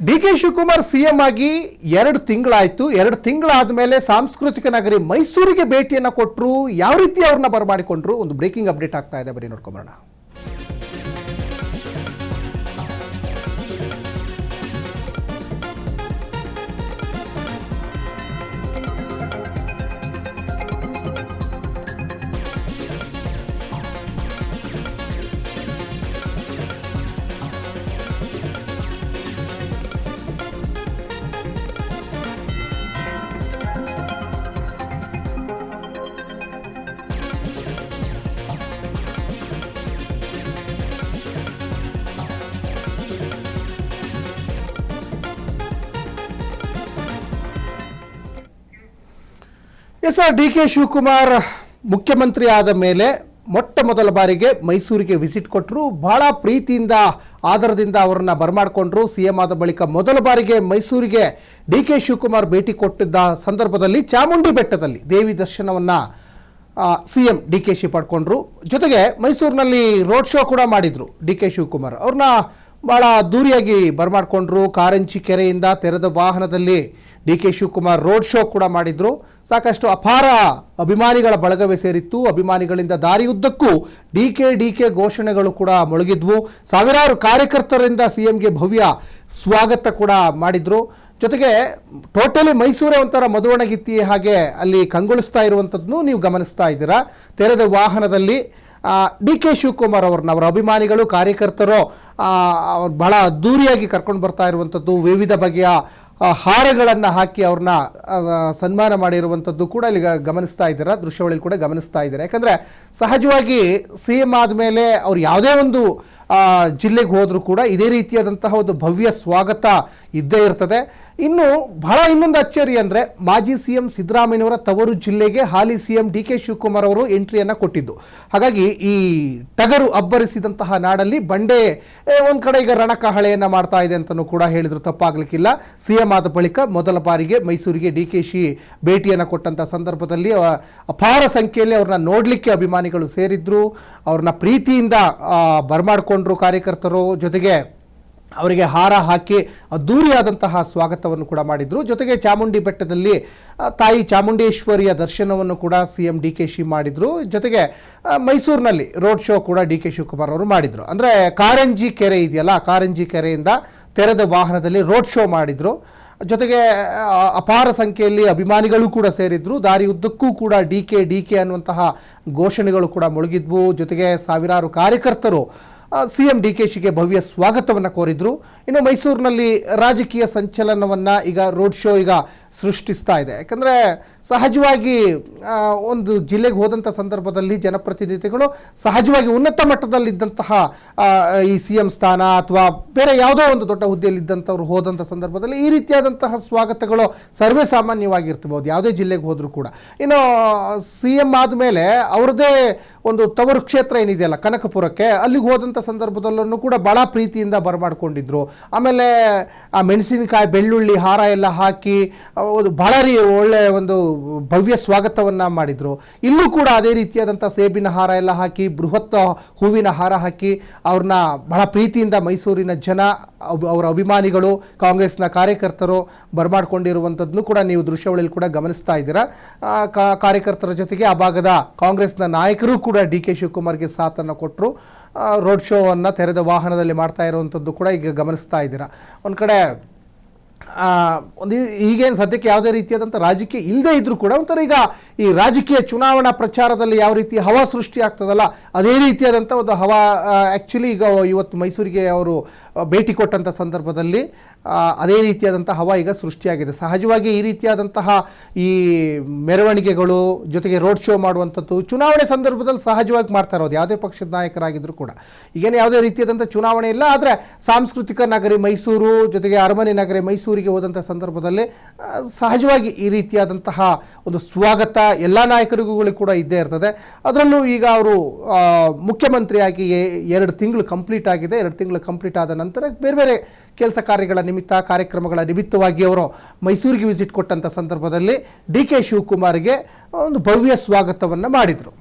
DK. Shivakumar CM ಆಗಿ 2 ತಿಂಗಳಾಯಿತು. 2 ತಿಂಗಳಾದ ಮೇಲೆ ಸಾಂಸ್ಕೃತಿಕ ನಗರಿ ಮೈಸೂರಿಗೆ ಭೇಟಿಯನ್ನು ಕೊಟ್ಟರು. ಯಾವ ರೀತಿ ಅವ್ರನ್ನ ಬರಮಾಡಿಕೊಂಡ್ರು? ಒಂದು ಬ್ರೇಕಿಂಗ್ ಅಪ್ಡೇಟ್ ಆಗ್ತಾ ಇದೆ, ಬರೀ ನೋಡ್ಕೊಂಬರೋಣ. ಡಿ.ಕೆ. ಶಿವಕುಮಾರ್ ಮುಖ್ಯಮಂತ್ರಿ ಆದ ಮೇಲೆ ಮೊಟ್ಟ ಮೊದಲ ಬಾರಿಗೆ ಮೈಸೂರಿಗೆ ವಿಸಿಟ್ ಕೊಟ್ಟರು. ಬಹಳ ಪ್ರೀತಿಯಿಂದ ಆದರದಿಂದ ಅವರನ್ನು ಬರಮಾಡಿಕೊಂಡ್ರು. ಸಿಎಂ ಆದ ಬಳಿಕ ಮೊದಲ ಬಾರಿಗೆ ಮೈಸೂರಿಗೆ ಡಿ.ಕೆ. ಶಿವಕುಮಾರ್ ಭೇಟಿ ಕೊಟ್ಟಿದ್ದ ಸಂದರ್ಭದಲ್ಲಿ ಚಾಮುಂಡಿ ಬೆಟ್ಟದಲ್ಲಿ ದೇವಿ ದರ್ಶನವನ್ನು ಸಿಎಂ ಡಿ.ಕೆ. ಶಿ ಪಡ್ಕೊಂಡ್ರು. ಜೊತೆಗೆ ಮೈಸೂರಿನಲ್ಲಿ ರೋಡ್ ಶೋ ಕೂಡ ಮಾಡಿದರು. ಡಿ.ಕೆ. ಶಿವಕುಮಾರ್ ಅವ್ರನ್ನ ಭಾಳ ದೂರಿಯಾಗಿ ಬರಮಾಡಿಕೊಂಡ್ರು. ಕಾರಂಜಿ ಕೆರೆಯಿಂದ ತೆರೆದ ವಾಹನದಲ್ಲಿ ಡಿ.ಕೆ. ಶಿವಕುಮಾರ್ ರೋಡ್ ಶೋ ಕೂಡ ಮಾಡಿದ್ರು. ಸಾಕಷ್ಟು ಅಪಾರ ಅಭಿಮಾನಿಗಳ ಬಳಗವೇ ಸೇರಿತ್ತು. ಅಭಿಮಾನಿಗಳಿಂದ ದಾರಿಯುದ್ದಕ್ಕೂ ಡಿ.ಕೆ. ಘೋಷಣೆಗಳು ಕೂಡ ಮೊಳಗಿದ್ವು. ಸಾವಿರಾರು ಕಾರ್ಯಕರ್ತರಿಂದ ಸಿಎಂಗೆ ಭವ್ಯ ಸ್ವಾಗತ ಕೂಡ ಮಾಡಿದ್ರು. ಜೊತೆಗೆ ಟೋಟಲಿ ಮೈಸೂರೇ ಒಂಥರ ಮದುವಣಗಿತ್ತಿ ಹಾಗೆ ಅಲ್ಲಿ ಕಂಗೊಳಿಸ್ತಾ ಇರುವಂಥದ್ದನ್ನು ನೀವು ಗಮನಿಸ್ತಾ ಇದ್ದೀರಾ. ತೆರೆದ ವಾಹನದಲ್ಲಿ ಡಿ.ಕೆ. ಶಿವಕುಮಾರ್ ಅವ್ರನ್ನ ಅವರ ಅಭಿಮಾನಿಗಳು ಕಾರ್ಯಕರ್ತರು ಬಹಳ ಅದ್ದೂರಿಯಾಗಿ ಕರ್ಕೊಂಡು ಬರ್ತಾ ಇರುವಂಥದ್ದು. ವಿವಿಧ ಬಗೆಯ ಹಾರಗಳನ್ನು ಹಾಕಿ ಅವ್ರನ್ನ ಸನ್ಮಾನ ಮಾಡಿರುವಂಥದ್ದು ಕೂಡ ಇಲ್ಲಿ ಗಮನಿಸ್ತಾ ಇದ್ದೀರಾ, ದೃಶ್ಯಾವಳಿಯಲ್ಲಿ ಕೂಡ ಗಮನಿಸ್ತಾ ಇದ್ದಾರೆ. ಯಾಕಂದರೆ ಸಹಜವಾಗಿ ಸಿ ಎಂ ಆದಮೇಲೆ ಅವ್ರು ಯಾವುದೇ ಒಂದು ಜಿಲ್ಲೆಗೆ ಹೋದರೂ ಕೂಡ ಇದೇ ರೀತಿಯಾದಂತಹ ಒಂದು ಭವ್ಯ ಸ್ವಾಗತ ಇದ್ದೇ ಇರ್ತದೆ. ಇನ್ನು ಬಹಳ ಇನ್ನೊಂದು ಅಚ್ಚರಿ ಅಂದರೆ ಮಾಜಿ ಸಿ ಎಂ ಸಿದ್ದರಾಮಯ್ಯನವರ ತವರು ಜಿಲ್ಲೆಗೆ ಹಾಲಿ ಸಿ ಎಂ ಡಿ.ಕೆ. ಶಿವಕುಮಾರ್ ಅವರು ಎಂಟ್ರಿಯನ್ನು ಕೊಟ್ಟಿದ್ದು. ಹಾಗಾಗಿ ಈ ಟಗರು ಅಬ್ಬರಿಸಿದಂತಹ ನಾಡಲ್ಲಿ ಬಂಡೆ ಒಂದು ಕಡೆ ಈಗ ರಣಕಹಳೆಯನ್ನು ಮಾಡ್ತಾ ಇದೆ ಅಂತಲೂ ಕೂಡ ಹೇಳಿದ್ರು, ತಪ್ಪಾಗಲಿಕ್ಕಿಲ್ಲ. ಸಿ ಎಂ ಆದ ಬಳಿಕ ಮೊದಲ ಬಾರಿಗೆ ಮೈಸೂರಿಗೆ ಡಿ.ಕೆ. ಶಿ ಭೇಟಿಯನ್ನು ಕೊಟ್ಟಂಥ ಸಂದರ್ಭದಲ್ಲಿ ಅಪಾರ ಸಂಖ್ಯೆಯಲ್ಲಿ ಅವ್ರನ್ನ ನೋಡಲಿಕ್ಕೆ ಅಭಿಮಾನಿಗಳು ಸೇರಿದ್ರು. ಅವ್ರನ್ನ ಪ್ರೀತಿಯಿಂದ ಬರಮಾಡಿಕೊಂಡ್ರು ಕಾರ್ಯಕರ್ತರು. ಜೊತೆಗೆ ಅವರಿಗೆ ಹಾರ ಹಾಕಿ ಅದ್ದೂರಿಯಾದಂತಹ ಸ್ವಾಗತವನ್ನು ಕೂಡ ಮಾಡಿದರು. ಜೊತೆಗೆ ಚಾಮುಂಡಿ ಬೆಟ್ಟದಲ್ಲಿ ತಾಯಿ ಚಾಮುಂಡೇಶ್ವರಿಯ ದರ್ಶನವನ್ನು ಕೂಡ ಸಿ ಎಂ ಡಿ.ಕೆ. ಶಿ ಮಾಡಿದರು. ಜೊತೆಗೆ ಮೈಸೂರಿನಲ್ಲಿ ರೋಡ್ ಶೋ ಕೂಡ ಡಿ.ಕೆ. ಶಿವಕುಮಾರ್ ಅವರು ಮಾಡಿದರು. ಅಂದರೆ ಕಾರಂಜಿ ಕೆರೆ ಇದೆಯಲ್ಲ, ಕಾರಂಜಿ ಕೆರೆಯಿಂದ ತೆರೆದ ವಾಹನದಲ್ಲಿ ರೋಡ್ ಶೋ ಮಾಡಿದರು. ಜೊತೆಗೆ ಅಪಾರ ಸಂಖ್ಯೆಯಲ್ಲಿ ಅಭಿಮಾನಿಗಳು ಕೂಡ ಸೇರಿದ್ರು. ದಾರಿ ಉದ್ದಕ್ಕೂ ಕೂಡ ಡಿ.ಕೆ. ಅನ್ನುವಂತಹ ಘೋಷಣೆಗಳು ಕೂಡ ಮೊಳಗಿದ್ವು. ಜೊತೆಗೆ ಸಾವಿರಾರು ಕಾರ್ಯಕರ್ತರು ಸಿ ಎಂ ಡಿ.ಕೆ. ಶಿಗೆ ಭವ್ಯ ಸ್ವಾಗತವನ್ನು ಕೋರಿದ್ರು. ಇನ್ನು ಮೈಸೂರಿನಲ್ಲಿ ರಾಜಕೀಯ ಸಂಚಲನವನ್ನು ಈಗ ರೋಡ್ ಶೋ ಈಗ ಸೃಷ್ಟಿಸ್ತಾ ಇದೆ. ಯಾಕಂದರೆ ಸಹಜವಾಗಿ ಒಂದು ಜಿಲ್ಲೆಗೆ ಹೋದಂಥ ಸಂದರ್ಭದಲ್ಲಿ ಜನಪ್ರತಿನಿಧಿಗಳು ಸಹಜವಾಗಿ ಉನ್ನತ ಮಟ್ಟದಲ್ಲಿದ್ದಂತಹ ಈ ಸಿ ಎಂ ಸ್ಥಾನ ಅಥವಾ ಬೇರೆ ಯಾವುದೋ ಒಂದು ದೊಡ್ಡ ಹುದ್ದೆಯಲ್ಲಿದ್ದಂಥವ್ರು ಹೋದಂಥ ಸಂದರ್ಭದಲ್ಲಿ ಈ ರೀತಿಯಾದಂತಹ ಸ್ವಾಗತಗಳು ಸರ್ವೇ ಸಾಮಾನ್ಯವಾಗಿರ್ತಿರ್ಬೋದು ಯಾವುದೇ ಜಿಲ್ಲೆಗೆ ಹೋದರೂ ಕೂಡ. ಇನ್ನು ಸಿ ಎಂ ಆದಮೇಲೆ ಅವ್ರದ್ದೇ ಒಂದು ತವರು ಕ್ಷೇತ್ರ ಏನಿದೆಯಲ್ಲ ಕನಕಪುರಕ್ಕೆ, ಅಲ್ಲಿಗೆ ಹೋದಂಥ ಸಂದರ್ಭದಲ್ಲೂ ಕೂಡ ಭಾಳ ಪ್ರೀತಿಯಿಂದ ಬರಮಾಡಿಕೊಂಡಿದ್ರು. ಆಮೇಲೆ ಆ ಮೆಣಸಿನಕಾಯಿ ಬೆಳ್ಳುಳ್ಳಿ ಹಾರ ಎಲ್ಲ ಹಾಕಿ ಒಂದು ಭಾಳ ಒಳ್ಳೆಯ ಒಂದು ಭವ್ಯ ಸ್ವಾಗತವನ್ನು ಮಾಡಿದರು. ಇಲ್ಲೂ ಕೂಡ ಅದೇ ರೀತಿಯಾದಂಥ ಸೇಬಿನ ಹಾರ ಎಲ್ಲ ಹಾಕಿ ಬೃಹತ್ ಹೂವಿನ ಹಾರ ಹಾಕಿ ಅವ್ರನ್ನ ಬಹಳ ಪ್ರೀತಿಯಿಂದ ಮೈಸೂರಿನ ಜನ, ಅವರ ಅಭಿಮಾನಿಗಳು, ಕಾಂಗ್ರೆಸ್ನ ಕಾರ್ಯಕರ್ತರು ಬರಮಾಡಿಕೊಂಡಿರುವಂಥದ್ದನ್ನು ಕೂಡ ನೀವು ದೃಶ್ಯಾವಳಿಯಲ್ಲಿ ಕೂಡ ಗಮನಿಸ್ತಾ ಇದ್ದೀರಾ. ಕಾರ್ಯಕರ್ತರ ಜೊತೆಗೆ ಆ ಭಾಗದ ಕಾಂಗ್ರೆಸ್ನ ನಾಯಕರು ಕೂಡ ಡಿ.ಕೆ. ಶಿವಕುಮಾರ್ಗೆ ಸಾಥನ್ನು ಕೊಟ್ಟರು. ರೋಡ್ ಶೋವನ್ನು ತೆರೆದ ವಾಹನದಲ್ಲಿ ಮಾಡ್ತಾ ಇರುವಂಥದ್ದು ಕೂಡ ಈಗ ಗಮನಿಸ್ತಾ ಇದ್ದೀರಾ. ಒಂದು ಕಡೆ ಒಂದು ಈಗೇನು ಸದ್ಯಕ್ಕೆ ಯಾವುದೇ ರೀತಿಯಾದಂಥ ರಾಜಕೀಯ ಇಲ್ಲದೇ ಇದ್ದರೂ ಕೂಡ ಒಂಥರ ಈಗ ಈ ರಾಜಕೀಯ ಚುನಾವಣಾ ಪ್ರಚಾರದಲ್ಲಿ ಯಾವ ರೀತಿ ಹವಾ ಸೃಷ್ಟಿ ಆಗ್ತದಲ್ಲ, ಅದೇ ರೀತಿಯಾದಂಥ ಒಂದು ಹವಾ ಆ್ಯಕ್ಚುಲಿ ಈಗ ಇವತ್ತು ಮೈಸೂರಿಗೆ ಅವರು ಭೇಟಿ ಕೊಟ್ಟಂಥ ಸಂದರ್ಭದಲ್ಲಿ ಅದೇ ರೀತಿಯಾದಂಥ ಹವಾ ಈಗ ಸೃಷ್ಟಿಯಾಗಿದೆ. ಸಹಜವಾಗಿ ಈ ರೀತಿಯಾದಂತಹ ಈ ಮೆರವಣಿಗೆಗಳು ಜೊತೆಗೆ ರೋಡ್ ಶೋ ಮಾಡುವಂಥದ್ದು ಚುನಾವಣೆ ಸಂದರ್ಭದಲ್ಲಿ ಸಹಜವಾಗಿ ಮಾಡ್ತಾ ಇರೋದು ಯಾವುದೇ ಪಕ್ಷದ ನಾಯಕರಾಗಿದ್ದರೂ ಕೂಡ. ಈಗೇನು ಯಾವುದೇ ರೀತಿಯಾದಂಥ ಚುನಾವಣೆ ಇಲ್ಲ, ಆದರೆ ಸಾಂಸ್ಕೃತಿಕ ನಗರಿ ಮೈಸೂರು ಜೊತೆಗೆ ಅರಮನೆ ನಗರಿ ಮೈಸೂರಿಗೆ ಹೋದಂಥ ಸಂದರ್ಭದಲ್ಲಿ ಸಹಜವಾಗಿ ಈ ರೀತಿಯಾದಂತಹ ಒಂದು ಸ್ವಾಗತ ಎಲ್ಲ ನಾಯಕರಿಗೂ ಕೂಡ ಇದ್ದೇ ಇರ್ತದೆ. ಅದರಲ್ಲೂ ಈಗ ಅವರು ಮುಖ್ಯಮಂತ್ರಿಯಾಗಿ 2 ತಿಂಗಳು ಕಂಪ್ಲೀಟ್ ಆಗಿದೆ. 2 ತಿಂಗಳು ಕಂಪ್ಲೀಟ್ ಆದ ನಂತರ ಬೇರೆ ಬೇರೆ ಕೆಲಸ ಕಾರ್ಯಗಳ ನಿಮಿತ್ತ ಕಾರ್ಯಕ್ರಮಗಳ ನಿಮಿತ್ತವಾಗಿ ಅವರು ಮೈಸೂರಿಗೆ ವಿಸಿಟ್ ಕೊಟ್ಟಂಥ ಸಂದರ್ಭದಲ್ಲಿ ಡಿ.ಕೆ. ಶಿವಕುಮಾರ್ಗೆ ಒಂದು ಭವ್ಯ ಸ್ವಾಗತವನ್ನು ಮಾಡಿದರು.